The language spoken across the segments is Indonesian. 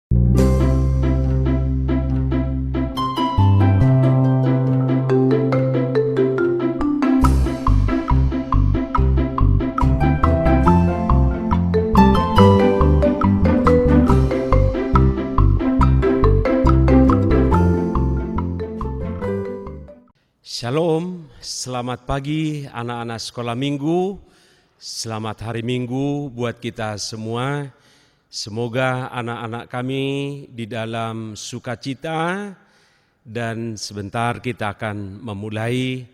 Shalom, selamat pagi anak-anak sekolah minggu, selamat hari minggu buat kita semua. Semoga anak-anak kami di dalam sukacita dan sebentar kita akan memulai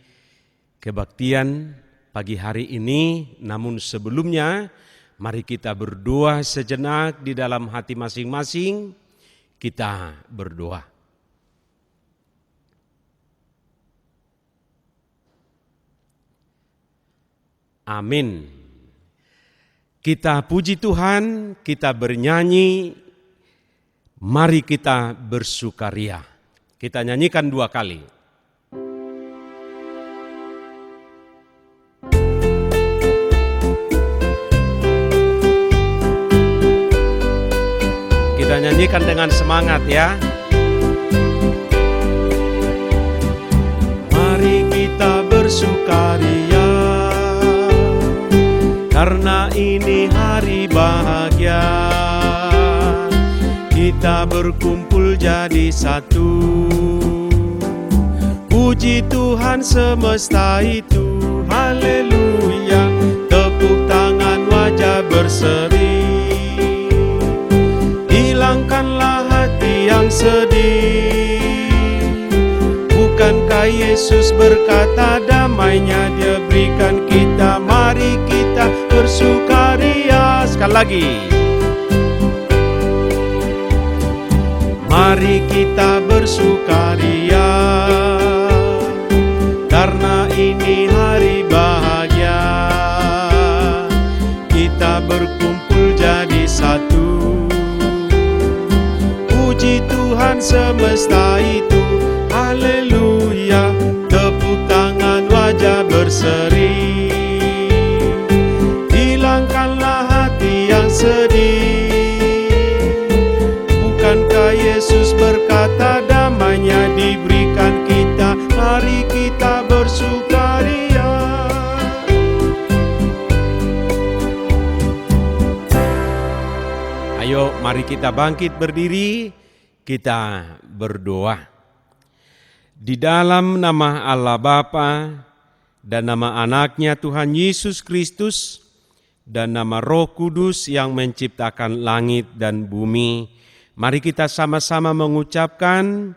kebaktian pagi hari ini. Namun sebelumnya mari kita berdoa sejenak di dalam hati masing-masing, kita berdoa. Amin. Kita puji Tuhan, kita bernyanyi, mari kita bersukaria. Kita nyanyikan 2 kali. Kita nyanyikan dengan semangat ya. Mari kita bersukaria, karena ini hari bahagia, kita berkumpul jadi satu. Puji Tuhan semesta itu, haleluya. Tepuk tangan wajah berseri, hilangkanlah hati yang sedih. Bukankah Yesus berkata damainya Dia berikan kita? Mari kita bersukaria. Sekali lagi. Mari kita bersukaria, karena ini hari bahagia, kita berkumpul jadi satu. Puji Tuhan semesta itu, haleluya. Tepuk tangan wajah berseri, hilangkanlah hati yang sedih. Bukankah Yesus berkata damainya diberikan kita? Mari kita bersukaria. Ayo mari kita bangkit berdiri, kita berdoa. Di dalam nama Allah Bapa dan nama anaknya Tuhan Yesus Kristus dan nama Roh Kudus yang menciptakan langit dan bumi, mari kita sama-sama mengucapkan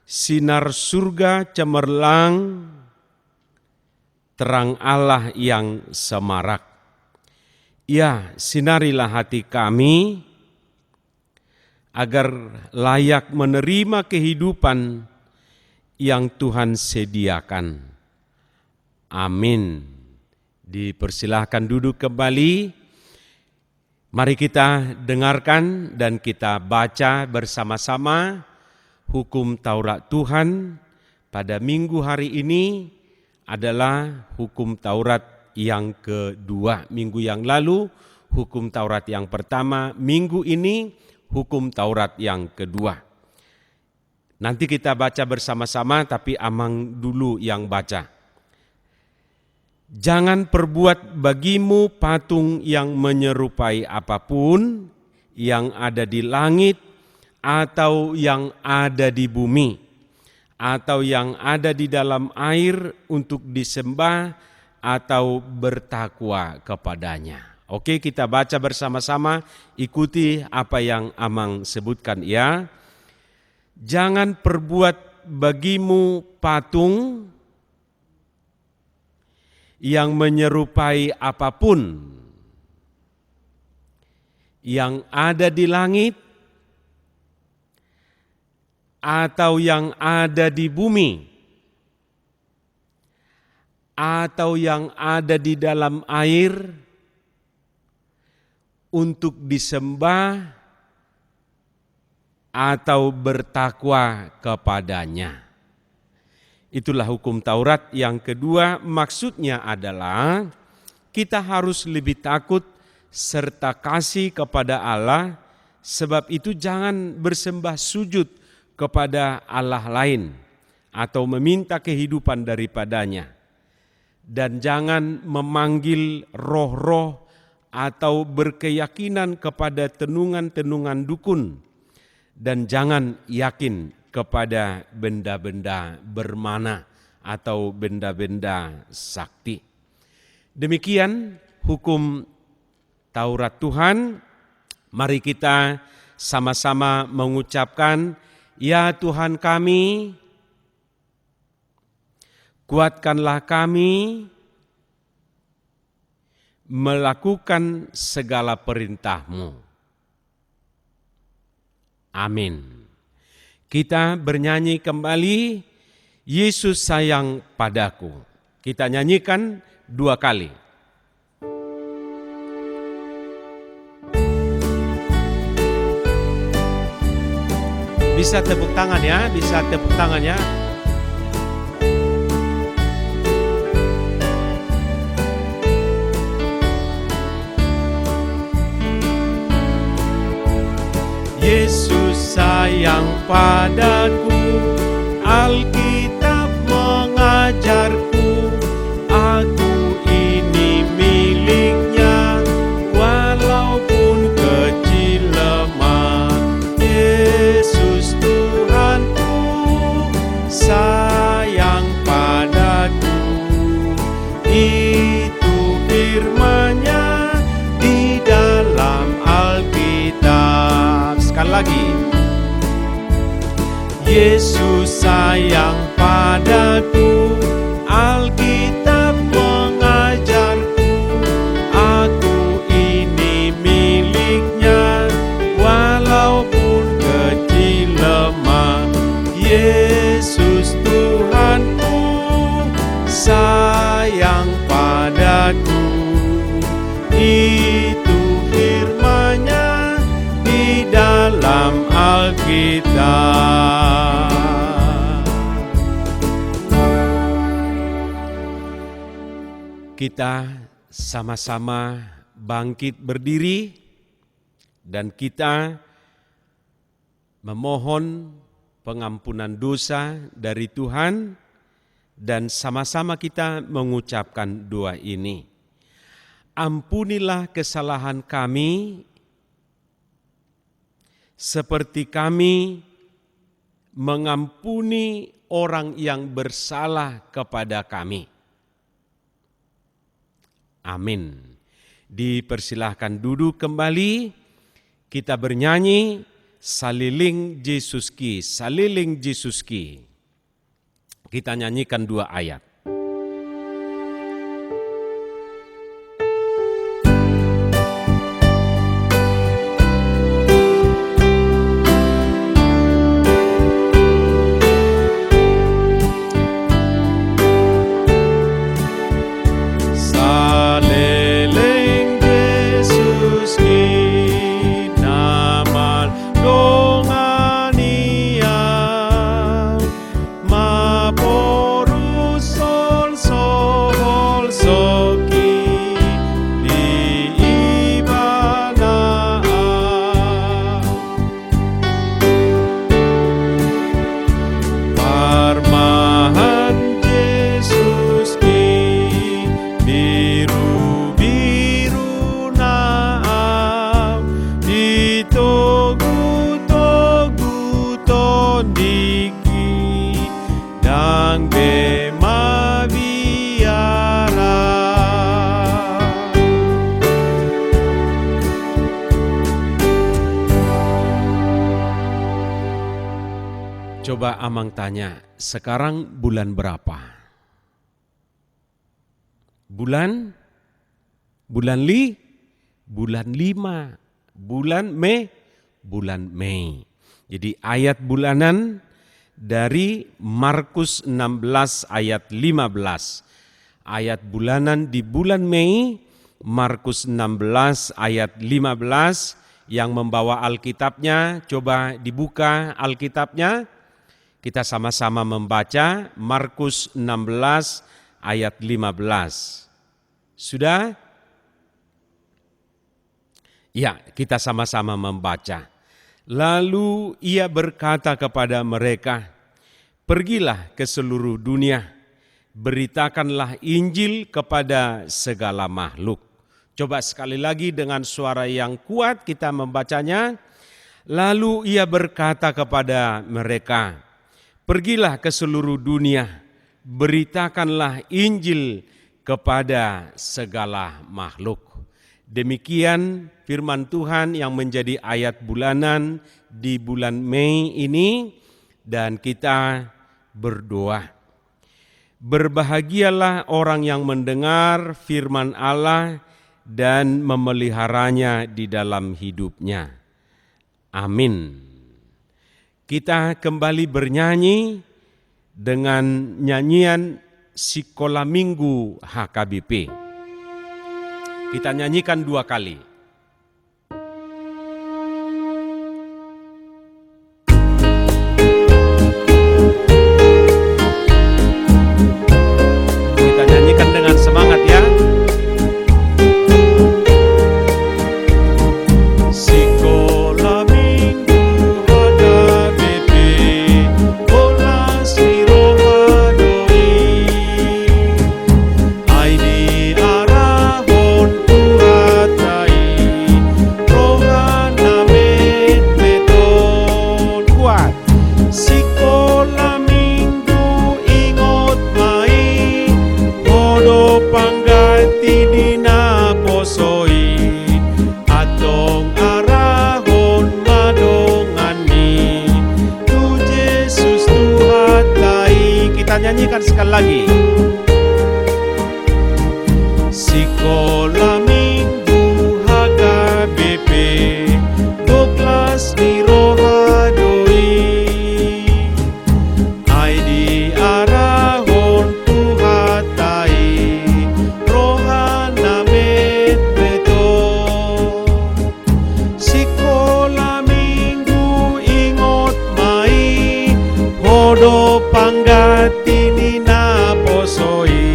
sinar surga cemerlang, terang Allah yang semarak. Ya, sinarilah hati kami agar layak menerima kehidupan yang Tuhan sediakan. Amin. Dipersilahkan duduk kembali. Mari kita dengarkan dan kita baca bersama-sama hukum Taurat Tuhan pada minggu hari ini adalah hukum Taurat yang kedua. Minggu yang lalu hukum Taurat yang pertama, minggu ini hukum Taurat yang kedua. Nanti kita baca bersama-sama, tapi Amang dulu yang baca. Jangan perbuat bagimu patung yang menyerupai apapun yang ada di langit atau yang ada di bumi atau yang ada di dalam air untuk disembah atau bertakwa kepadanya. Oke, kita baca bersama-sama, ikuti apa yang Amang sebutkan ya. Jangan perbuat bagimu patung yang menyerupai apapun yang ada di langit atau yang ada di bumi atau yang ada di dalam air untuk disembah atau bertakwa kepadanya. Itulah hukum Taurat yang kedua. Maksudnya adalah kita harus lebih takut serta kasih kepada Allah Sebab itu jangan bersembah sujud kepada Allah lain atau meminta kehidupan daripadanya. Dan jangan memanggil roh-roh atau berkeyakinan kepada tenungan-tenungan dukun. Dan jangan yakin kepada benda-benda bermana atau benda-benda sakti. Demikian hukum Taurat Tuhan. Mari kita sama-sama mengucapkan, ya Tuhan kami, kuatkanlah kami melakukan segala perintah-Mu. Amin. Kita bernyanyi kembali, Yesus sayang padaku. Kita nyanyikan 2 kali. Bisa tepuk tangan ya, bisa tepuk tangan ya. Yesus sayang padaku, Alkitab mengajarku, aku ini miliknya, walaupun kecil lemah. Yesus Tuhanku sayang padaku, itu firman-Nya di dalam Alkitab. Sekali lagi, Yesus sayang padaku, Alkitab mengajarku, aku ini miliknya, walaupun kecil lemah. Yesus Tuhanku sayang padaku, itu firman-Nya di dalam Alkitab. Kita sama-sama bangkit berdiri dan kita memohon pengampunan dosa dari Tuhan dan sama-sama kita mengucapkan doa ini. Ampunilah kesalahan kami seperti kami mengampuni orang yang bersalah kepada kami. Amin. Dipersilahkan duduk kembali, kita bernyanyi Saliling Jesuski, Saliling Jesuski. Kita nyanyikan 2 ayat. Coba Amang tanya, sekarang bulan berapa? Bulan 5, bulan Mei. Jadi ayat bulanan dari Markus 16 ayat 15. Ayat bulanan di bulan Mei, Markus 16 ayat 15. Yang membawa Alkitabnya, coba dibuka Alkitabnya. Kita sama-sama membaca Markus 16 ayat 15. Sudah? Ya, kita sama-sama membaca. Lalu ia berkata kepada mereka, "Pergilah ke seluruh dunia, beritakanlah Injil kepada segala makhluk." Coba sekali lagi dengan suara yang kuat kita membacanya. Lalu ia berkata kepada mereka, "Pergilah ke seluruh dunia, beritakanlah Injil kepada segala makhluk." Demikian firman Tuhan yang menjadi ayat bulanan di bulan Mei ini, dan kita berdoa. Berbahagialah orang yang mendengar firman Allah dan memeliharanya di dalam hidupnya. Amin. Kita kembali bernyanyi dengan nyanyian Sekolah Minggu HKBP. Kita nyanyikan 2 kali. Kita nyanyikan dengan semangat ya. Sekolah Minggu HKBP, Bolas di Rohadoi, Aidi Arahon Turatai, Rohana Meton. Kuat. Sekolah Minggu ingot mai, Hodo panggati dina posoi, atong arahon madongani, tu Yesus Tuhatai. Kita nyanyikan sekali lagi. Sekolah Minggu HKBP, Boklas di Rohadoi, Aidi Arahon Tuhatai, Rohana Meton. Sekolah Minggu ingot mai, Hodo panggati nina posoi,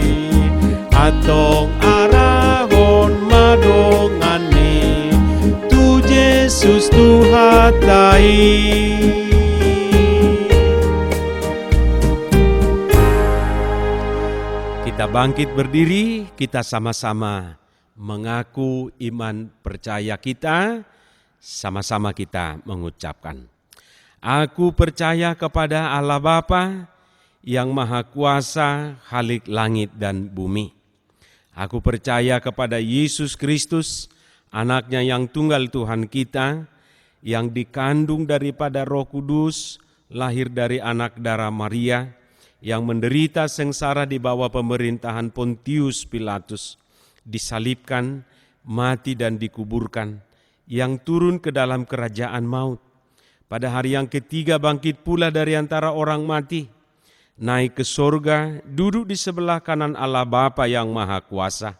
atong arahon madongani, tu Yesus Tuhatai. Kita bangkit berdiri, kita sama-sama mengaku iman percaya kita, sama-sama kita mengucapkan. Aku percaya kepada Allah Bapa yang Maha Kuasa, Khalik langit dan bumi. Aku percaya kepada Yesus Kristus, anaknya yang tunggal Tuhan kita, yang dikandung daripada Roh Kudus, lahir dari anak darah Maria, yang menderita sengsara di bawah pemerintahan Pontius Pilatus, disalibkan, mati dan dikuburkan, yang turun ke dalam kerajaan maut. Pada hari yang ketiga bangkit pula dari antara orang mati, naik ke sorga, duduk di sebelah kanan Allah Bapa yang Maha Kuasa.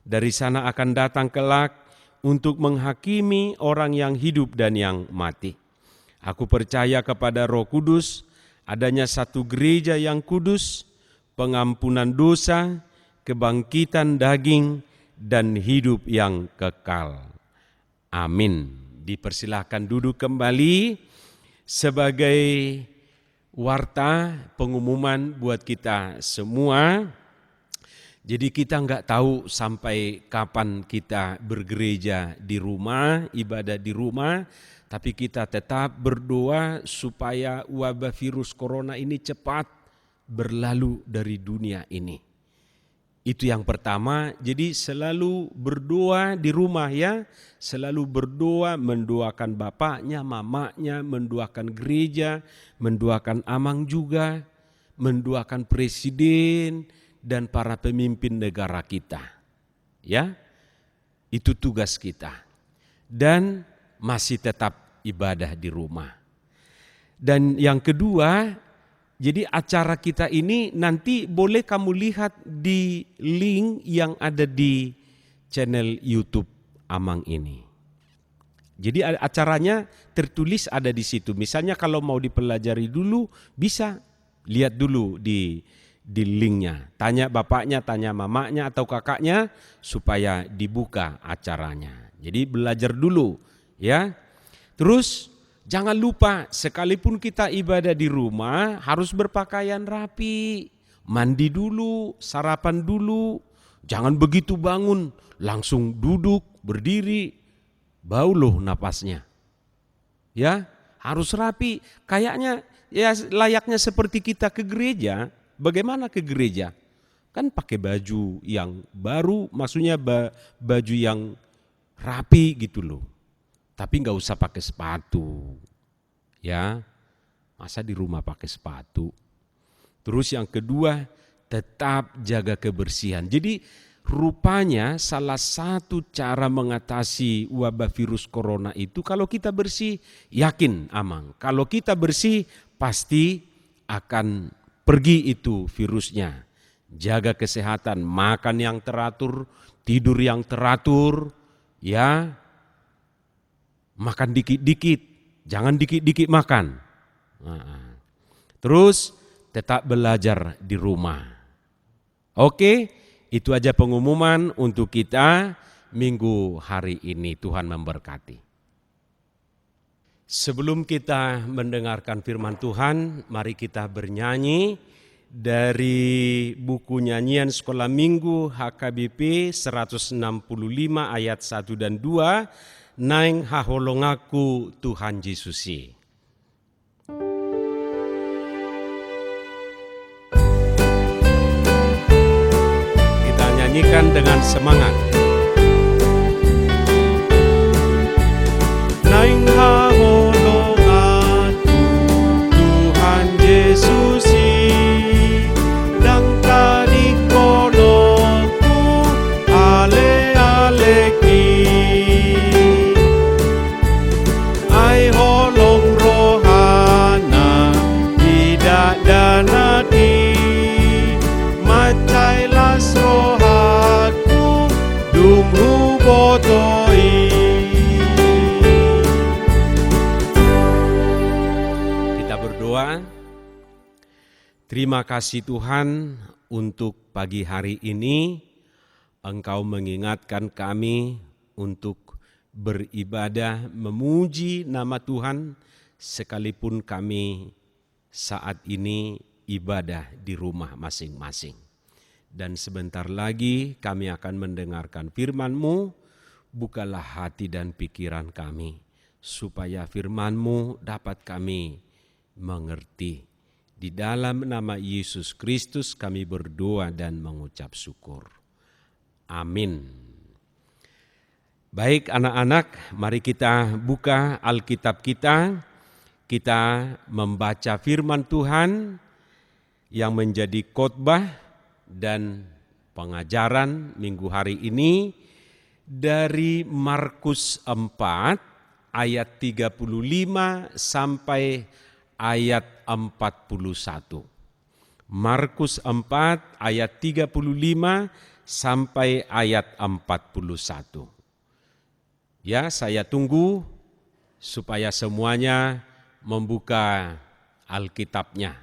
Dari sana akan datang kelak untuk menghakimi orang yang hidup dan yang mati. Aku percaya kepada Roh Kudus, adanya satu gereja yang kudus, pengampunan dosa, kebangkitan daging, dan hidup yang kekal. Amin. Dipersilahkan duduk kembali sebagai warta pengumuman buat kita semua. Jadi kita nggak tahu sampai kapan kita bergereja di rumah, ibadah di rumah, tapi kita tetap berdoa supaya wabah virus corona ini cepat berlalu dari dunia ini. Itu yang pertama, jadi selalu berdoa di rumah ya, selalu berdoa, mendoakan bapaknya, mamanya, mendoakan gereja, mendoakan amang juga, mendoakan presiden dan para pemimpin negara kita. Ya, itu tugas kita. Dan masih tetap ibadah di rumah. Dan yang kedua, jadi acara kita ini nanti boleh kamu lihat di link yang ada di channel YouTube Amang ini. Jadi acaranya tertulis ada di situ. Misalnya kalau mau dipelajari dulu bisa lihat dulu di linknya. Tanya bapaknya, tanya mamanya atau kakaknya supaya dibuka acaranya. Jadi belajar dulu ya. Terus Jangan lupa, sekalipun kita ibadah di rumah, harus berpakaian rapi, mandi dulu, sarapan dulu. Jangan begitu bangun, langsung duduk, berdiri, bau loh napasnya. Ya, harus rapi. Kayaknya ya layaknya seperti kita ke gereja. Bagaimana ke gereja? Kan pakai baju yang baru, maksudnya baju yang rapi gitu loh. Tapi nggak usah pakai sepatu, ya. Masa di rumah pakai sepatu? Terus yang kedua, tetap jaga kebersihan. Jadi rupanya salah satu cara mengatasi wabah virus corona itu kalau kita bersih, yakin aman. Kalau kita bersih, pasti akan pergi itu virusnya. Jaga kesehatan, makan yang teratur, tidur yang teratur, ya. Makan dikit-dikit, jangan dikit-dikit makan. Terus tetap belajar di rumah. Oke, itu aja pengumuman untuk kita minggu hari ini. Tuhan memberkati. Sebelum kita mendengarkan firman Tuhan, mari kita bernyanyi dari buku nyanyian sekolah minggu HKBP 165 ayat 1 dan 2. Naing haholongaku Tuhan Yesusi. Kita nyanyikan dengan semangat. Naing haholongaku Tuhan Yesusi, dang tadi kolongku ale-aleki. Kita berdoa. Terima kasih Tuhan untuk pagi hari ini. Engkau mengingatkan kami untuk beribadah, memuji nama Tuhan, sekalipun kami saat ini ibadah di rumah masing-masing. Dan sebentar lagi kami akan mendengarkan firman-Mu. Bukalah hati dan pikiran kami, supaya firman-Mu dapat kami mengerti. Di dalam nama Yesus Kristus kami berdoa dan mengucap syukur. Amin. Baik anak-anak, mari kita buka Alkitab kita. Kita membaca firman Tuhan yang menjadi khotbah dan pengajaran minggu hari ini dari Markus 4 ayat 35 sampai ayat 41. Markus 4 ayat 35 sampai ayat 41. Ya, saya tunggu supaya semuanya membuka Alkitabnya.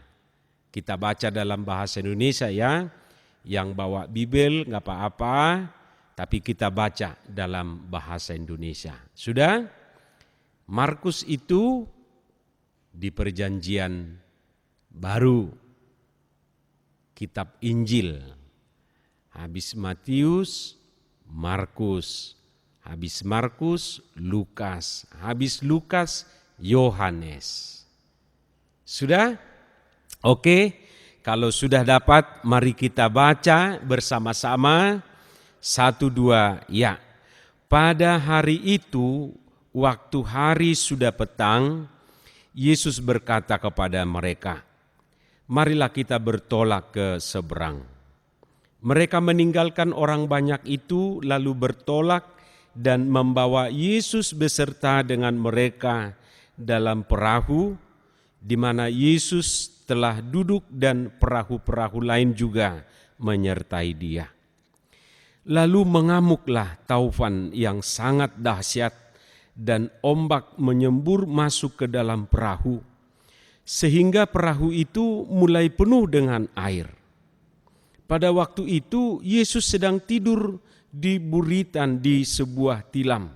Kita baca dalam bahasa Indonesia ya. Yang bawa Bibel nggak apa-apa, tapi kita baca dalam bahasa Indonesia. Sudah? Markus itu di perjanjian baru, kitab Injil. Habis Matius, Markus. Habis Markus, Lukas. Habis Lukas, Yohanes. Sudah? Oke. Kalau sudah dapat, mari kita baca bersama-sama. 1, 2, ya. Pada hari itu, waktu hari sudah petang, Yesus berkata kepada mereka, "Marilah kita bertolak ke seberang." Mereka meninggalkan orang banyak itu, lalu bertolak dan membawa Yesus beserta dengan mereka dalam perahu, di mana Yesus telah duduk dan perahu-perahu lain juga menyertai dia. Lalu mengamuklah taufan yang sangat dahsyat dan ombak menyembur masuk ke dalam perahu, sehingga perahu itu mulai penuh dengan air. Pada waktu itu Yesus sedang tidur di buritan di sebuah tilam.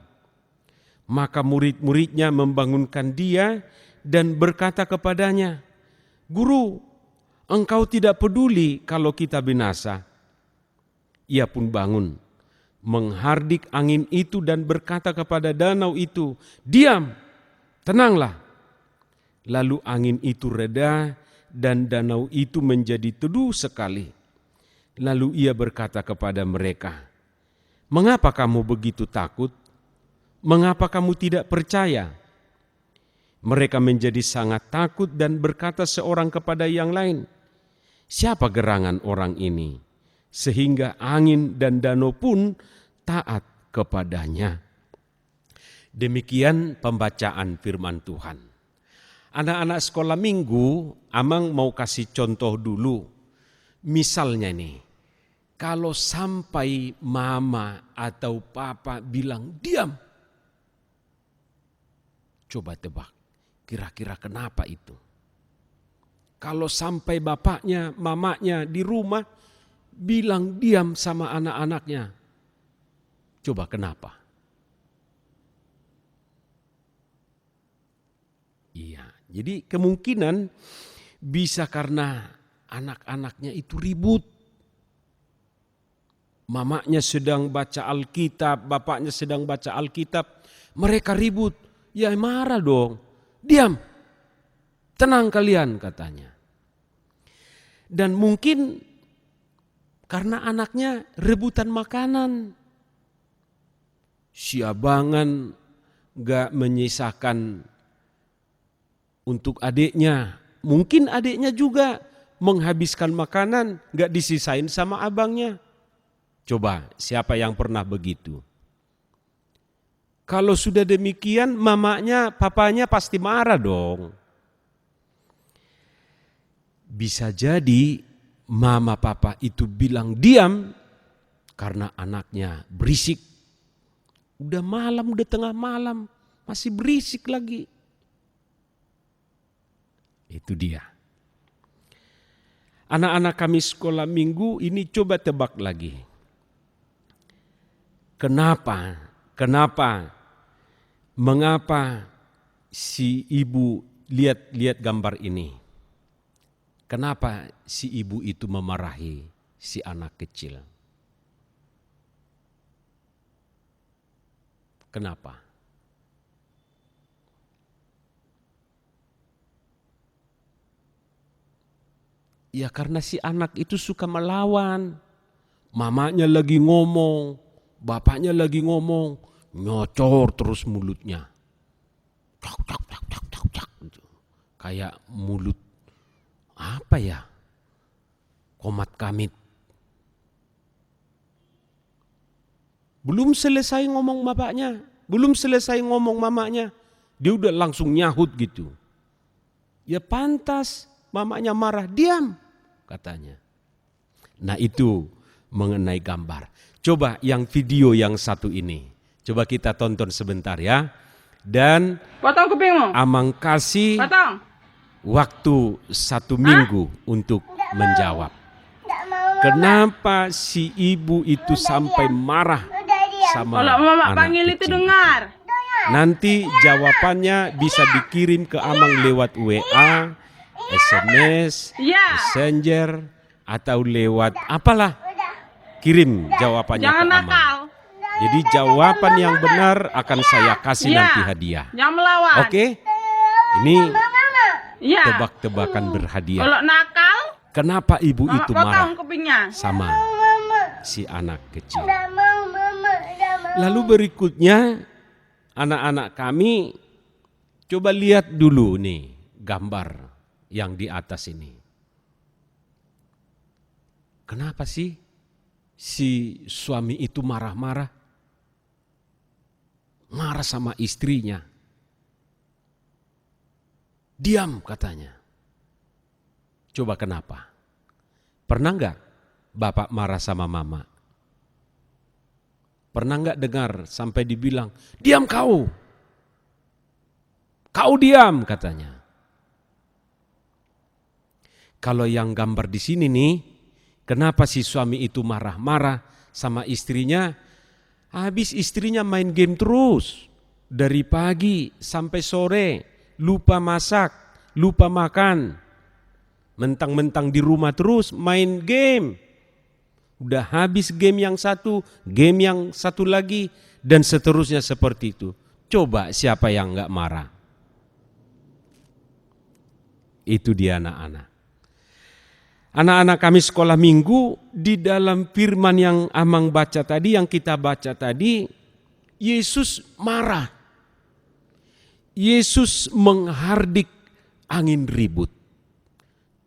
Maka murid-muridnya membangunkan dia dan berkata kepadanya, "Guru, engkau tidak peduli kalau kita binasa." Ia pun bangun, menghardik angin itu dan berkata kepada danau itu, "Diam, tenanglah." Lalu angin itu reda dan danau itu menjadi teduh sekali. Lalu ia berkata kepada mereka, "Mengapa kamu begitu takut? Mengapa kamu tidak percaya?" Mereka menjadi sangat takut dan berkata seorang kepada yang lain, "Siapa gerangan orang ini, sehingga angin dan danau pun taat kepadanya?" Demikian pembacaan firman Tuhan. Anak-anak sekolah minggu, Amang mau kasih contoh dulu. Misalnya nih, kalau sampai mama atau papa bilang diam, coba tebak, kira-kira kenapa itu? Kalau sampai bapaknya, mamanya di rumah bilang diam sama anak-anaknya, coba kenapa? Iya, jadi kemungkinan bisa karena anak-anaknya itu ribut. Mamanya sedang baca Alkitab, bapaknya sedang baca Alkitab, mereka ribut. Ya marah dong, diam, tenang kalian katanya. Dan mungkin karena anaknya rebutan makanan. Si abangan gak menyisakan untuk adiknya. Mungkin adiknya juga menghabiskan makanan gak disisain sama abangnya. Coba siapa yang pernah begitu? Kalau sudah demikian mamanya, papanya pasti marah dong. Bisa jadi mama papa itu bilang diam karena anaknya berisik. Udah malam, udah tengah malam, masih berisik lagi. Itu dia. Anak-anak kami sekolah minggu ini coba tebak lagi. Mengapa si ibu lihat gambar ini? Kenapa si ibu itu memarahi si anak kecil? Kenapa? Ya karena si anak itu suka melawan. Mamanya lagi ngomong, bapaknya lagi ngomong, nyocor terus mulutnya. Cak, cak, cak, cak, cak, cak. Kayak mulut apa ya? Komat kamit. Belum selesai ngomong bapaknya, belum selesai ngomong mamanya, dia udah langsung nyahut gitu. Ya pantas mamanya marah, diam katanya. Nah itu mengenai gambar. Coba yang video yang satu ini. Coba kita tonton sebentar ya. Dan potong kupingmu. Amang kasih waktu 1 minggu untuk menjawab. Kenapa si ibu itu sampai marah sama kalau mama anak panggil kecil itu dengar. Nanti jawabannya bisa dikirim ke Amang lewat WA, SMS, Messenger, atau lewat apalah. Kirim jawabannya Jangan ke Amang. nakal. Jadi jawaban yang benar akan saya kasih nanti hadiah. Jangan melawan. Oke? Ini Iya. tebak-tebakan berhadiah. Kalau nakal, Kenapa ibu mama itu potong marah kupingnya. sama si anak kecil? Lalu berikutnya anak-anak kami coba lihat dulu nih gambar yang di atas ini. Kenapa sih si suami itu marah-marah? Marah sama istrinya. Diam katanya. Coba kenapa? Pernah enggak bapak marah sama mama? Pernah enggak dengar sampai dibilang, diam kau. Kau diam katanya. Kalau yang gambar di sini nih, kenapa si suami itu marah-marah sama istrinya? Habis istrinya main game terus. dari pagi sampai sore, lupa masak, lupa makan. Mentang-mentang di rumah terus main game. Udah habis game yang satu lagi, dan seterusnya seperti itu. Coba siapa yang enggak marah? Itu dia anak-anak. Anak-anak kami sekolah minggu, di dalam firman yang Amang baca tadi, yang kita baca tadi, Yesus marah. Yesus menghardik angin ribut.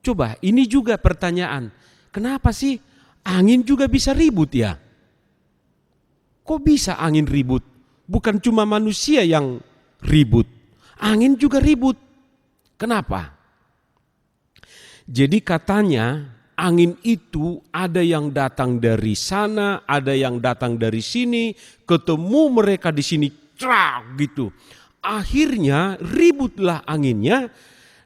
Coba, ini juga pertanyaan. Kenapa sih angin juga bisa ribut ya? Kok bisa angin ribut? Bukan cuma manusia yang ribut. Angin juga ribut. Kenapa? Jadi katanya angin itu ada yang datang dari sana, ada yang datang dari sini, ketemu mereka di sini, cerak gitu. Akhirnya ributlah anginnya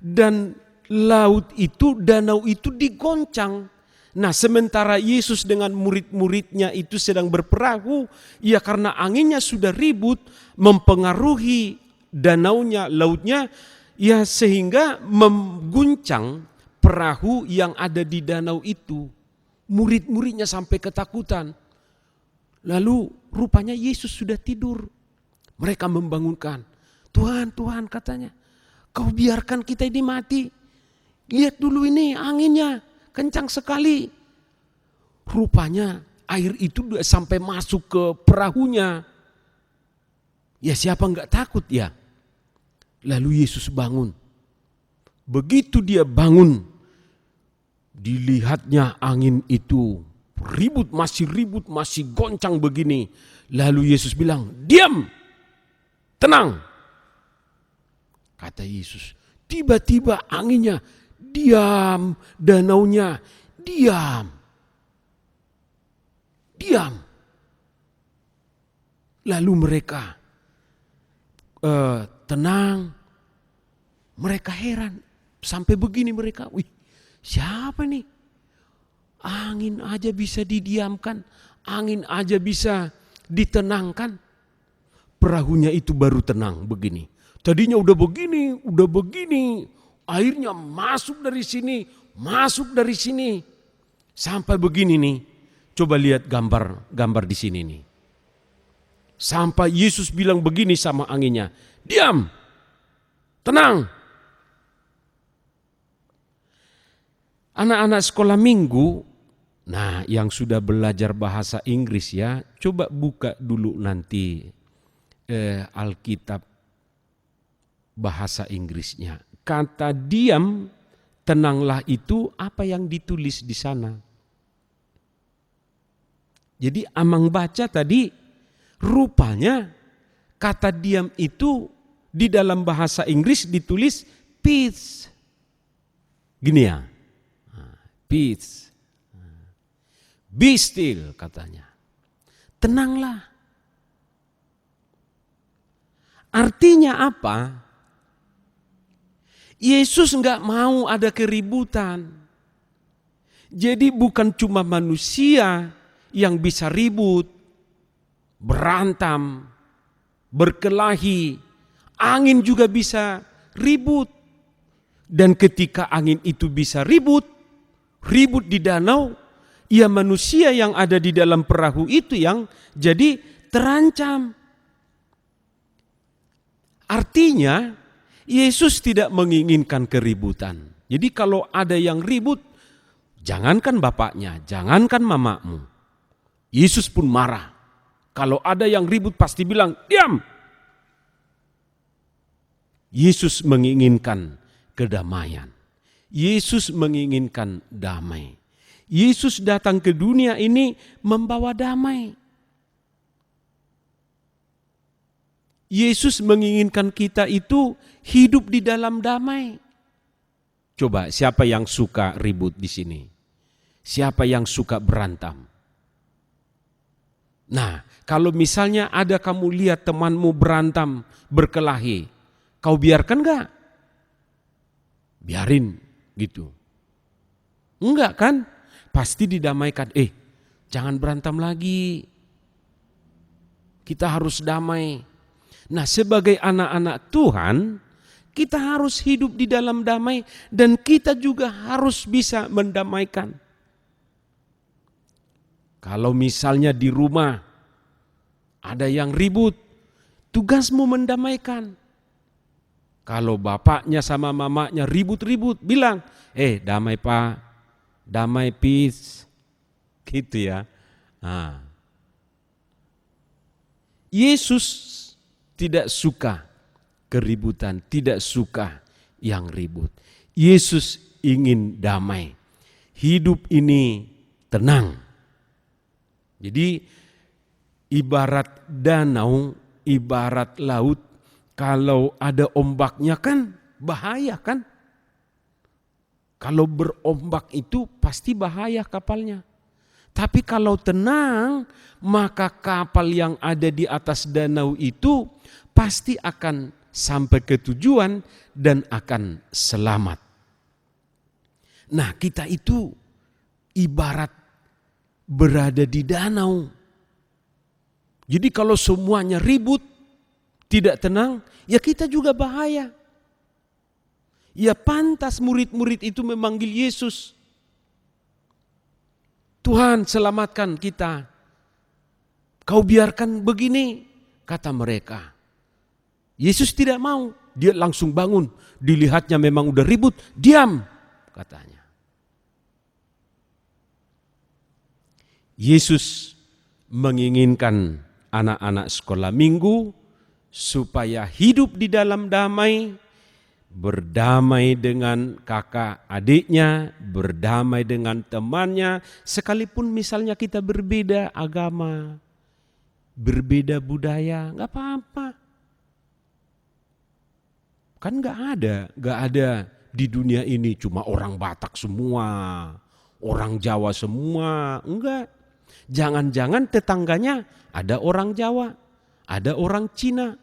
dan laut itu, danau itu digoncang. Nah, sementara Yesus dengan murid-muridnya itu sedang berperahu, ya karena anginnya sudah ribut, mempengaruhi danaunya, lautnya, ya sehingga mengguncang perahu yang ada di danau itu. Murid-muridnya sampai ketakutan. Lalu rupanya Yesus sudah tidur. Mereka membangunkan. Tuhan, Tuhan katanya, kau biarkan kita ini mati. Lihat dulu ini anginnya, kencang sekali. Rupanya air itu sampai masuk ke perahunya. Ya siapa enggak takut ya? Lalu Yesus bangun. Begitu dia bangun, dilihatnya angin itu ribut, masih goncang begini. Lalu Yesus bilang, diam, tenang. Kata Yesus, tiba-tiba anginnya diam, danaunya diam. Lalu mereka tenang, mereka heran. Sampai begini mereka, wih siapa nih? Angin aja bisa didiamkan, angin aja bisa ditenangkan. Perahunya itu baru tenang begini. Tadinya udah begini, airnya masuk dari sini, sampai begini nih. Coba lihat gambar di sini nih. Sampai Yesus bilang begini sama anginnya, diam, tenang. Anak-anak sekolah minggu, nah yang sudah belajar bahasa Inggris ya, coba buka dulu nanti Alkitab bahasa Inggrisnya. Kata diam, tenanglah itu apa yang ditulis di sana. Jadi Amang baca tadi, rupanya kata diam itu di dalam bahasa Inggris ditulis peace. Gini ya. Peace. Be still katanya. Tenanglah. Artinya apa? Yesus enggak mau ada keributan. Jadi bukan cuma manusia yang bisa ribut, berantam, berkelahi. Angin juga bisa ribut. Dan ketika angin itu bisa ribut di danau, ya manusia yang ada di dalam perahu itu yang jadi terancam. Artinya Yesus tidak menginginkan keributan. Jadi kalau ada yang ribut, jangankan bapaknya, jangankan mamamu, Yesus pun marah. Kalau ada yang ribut pasti bilang, diam. Yesus menginginkan kedamaian. Yesus menginginkan damai. Yesus datang ke dunia ini membawa damai. Yesus menginginkan kita itu hidup di dalam damai. Coba siapa yang suka ribut di sini? Siapa yang suka berantem? Nah, kalau misalnya ada kamu lihat temanmu berantem, berkelahi, kau biarkan enggak? Biarin gitu. Enggak kan? Pasti didamaikan. Jangan berantem lagi. Kita harus damai. Nah, sebagai anak-anak Tuhan, kita harus hidup di dalam damai dan kita juga harus bisa mendamaikan. Kalau misalnya di rumah ada yang ribut, tugasmu mendamaikan. Kalau bapaknya sama mamanya ribut-ribut, bilang, damai Pak, damai peace. Gitu ya. Nah. Yesus tidak suka keributan, tidak suka yang ribut. Yesus ingin damai. Hidup ini tenang. Jadi ibarat danau, ibarat laut, kalau ada ombaknya kan bahaya kan? Kalau berombak itu pasti bahaya kapalnya. Tapi kalau tenang, maka kapal yang ada di atas danau itu pasti akan sampai ke tujuan dan akan selamat. Nah, kita itu ibarat berada di danau. Jadi kalau semuanya ribut, tidak tenang, ya kita juga bahaya. Ya pantas murid-murid itu memanggil Yesus. Tuhan, selamatkan kita. Kau biarkan begini, kata mereka. Yesus tidak mau, dia langsung bangun. Dilihatnya memang udah ribut, diam, katanya. Yesus menginginkan anak-anak sekolah minggu supaya hidup di dalam damai, berdamai dengan kakak adiknya, berdamai dengan temannya, sekalipun misalnya kita berbeda agama, berbeda budaya, nggak apa-apa. Kan nggak ada di dunia ini cuma orang Batak semua, orang Jawa semua, enggak. Jangan-jangan tetangganya ada orang Jawa, ada orang Cina,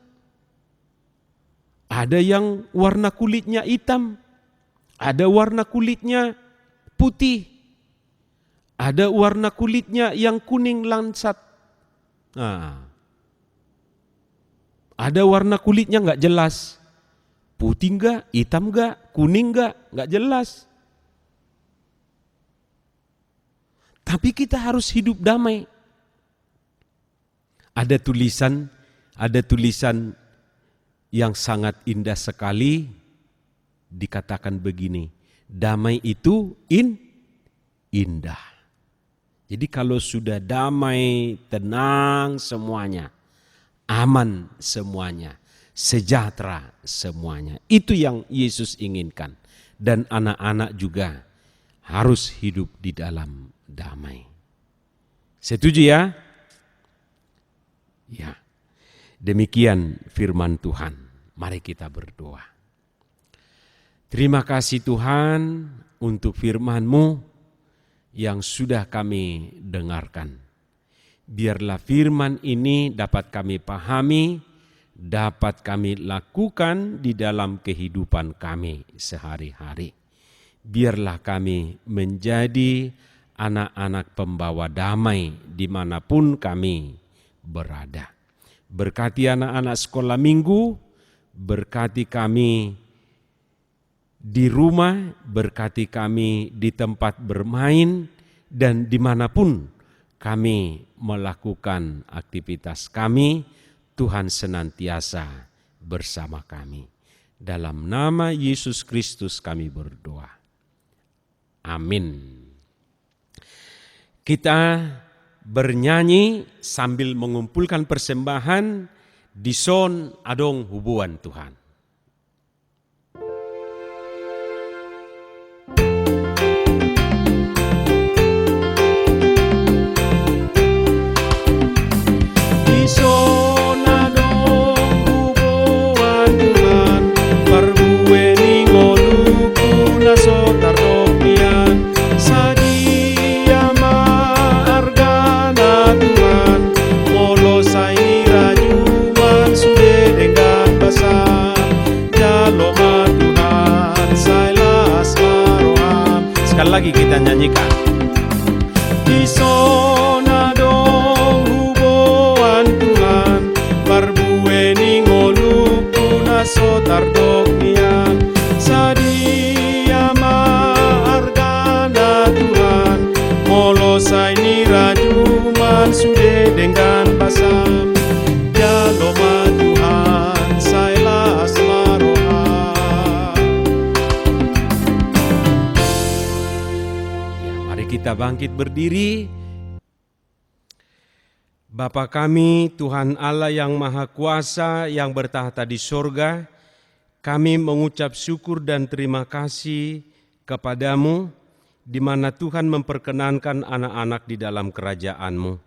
ada yang warna kulitnya hitam, ada warna kulitnya putih, ada warna kulitnya yang kuning lansat. Nah, ada warna kulitnya nggak jelas, putih nggak, hitam nggak, kuning nggak jelas. Tapi kita harus hidup damai. Ada tulisan yang sangat indah sekali, dikatakan begini, damai itu indah. Jadi kalau sudah damai, tenang semuanya, aman semuanya, sejahtera semuanya. Itu yang Yesus inginkan. Dan anak-anak juga harus hidup di dalam damai. Setuju ya? Ya. Demikian firman Tuhan. Mari kita berdoa. Terima kasih Tuhan untuk firman-Mu yang sudah kami dengarkan. Biarlah firman ini dapat kami pahami, dapat kami lakukan di dalam kehidupan kami sehari-hari. Biarlah kami menjadi anak-anak pembawa damai dimanapun kami berada. Berkati anak-anak sekolah minggu, berkati kami di rumah, berkati kami di tempat bermain, dan dimanapun kami melakukan aktivitas kami, Tuhan senantiasa bersama kami. Dalam nama Yesus Kristus kami berdoa. Amin. Kita bernyanyi sambil mengumpulkan persembahan di son adong hubuan Tuhan. Di son adong hubuan Tuhan, barbueni ngoluku nasotar dopian, sadia maargana Tuhan, molo saira juman sude dengan basar, jaloma Tuhan sailas maroham. Sekali lagi kita nyanyikan. Di son adong hubuan Tuhan, barbueni ngoluku kita bangkit berdiri. Bapa kami, Tuhan Allah yang Maha Kuasa yang bertahta di sorga, kami mengucap syukur dan terima kasih kepadamu, di mana Tuhan memperkenankan anak-anak di dalam kerajaan-Mu.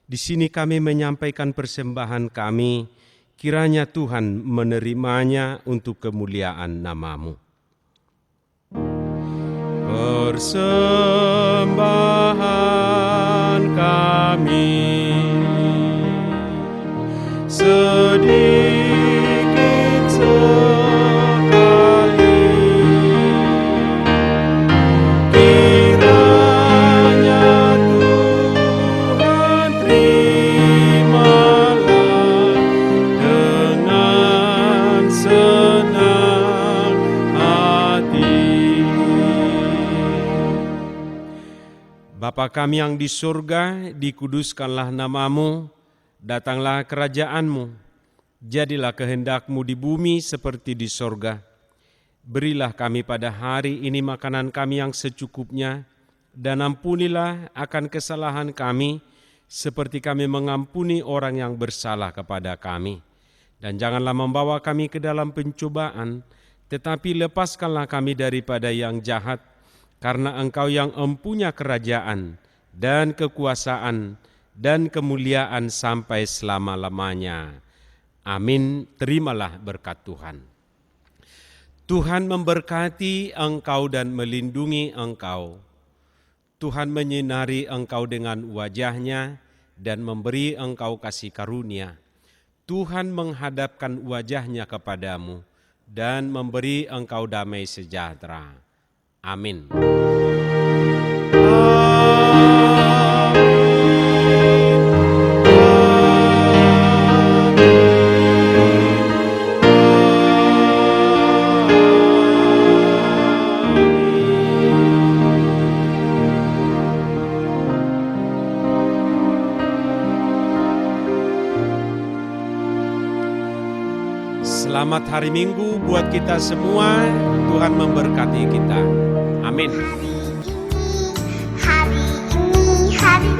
Di sini kami menyampaikan persembahan kami, kiranya Tuhan menerimanya untuk kemuliaan nama-Mu. Persembahan kami sedikit sekali, kiranya Tuhan terimalah dengan senang hati. Bapa kami yang di surga, dikuduskanlah nama-Mu. Datanglah kerajaan-Mu, jadilah kehendak-Mu di bumi seperti di sorga. Berilah kami pada hari ini makanan kami yang secukupnya, dan ampunilah akan kesalahan kami, seperti kami mengampuni orang yang bersalah kepada kami. Dan janganlah membawa kami ke dalam pencobaan, tetapi lepaskanlah kami daripada yang jahat, karena Engkau yang empunya kerajaan dan kekuasaan dan kemuliaan sampai selama-lamanya. Amin. Terimalah berkat Tuhan. Tuhan memberkati engkau dan melindungi engkau. Tuhan menyinari engkau dengan wajah-Nya dan memberi engkau kasih karunia. Tuhan menghadapkan wajah-Nya kepadamu dan memberi engkau damai sejahtera. Amin. Selamat hari Minggu buat kita semua. Tuhan memberkati kita. Amin. Hari ini hari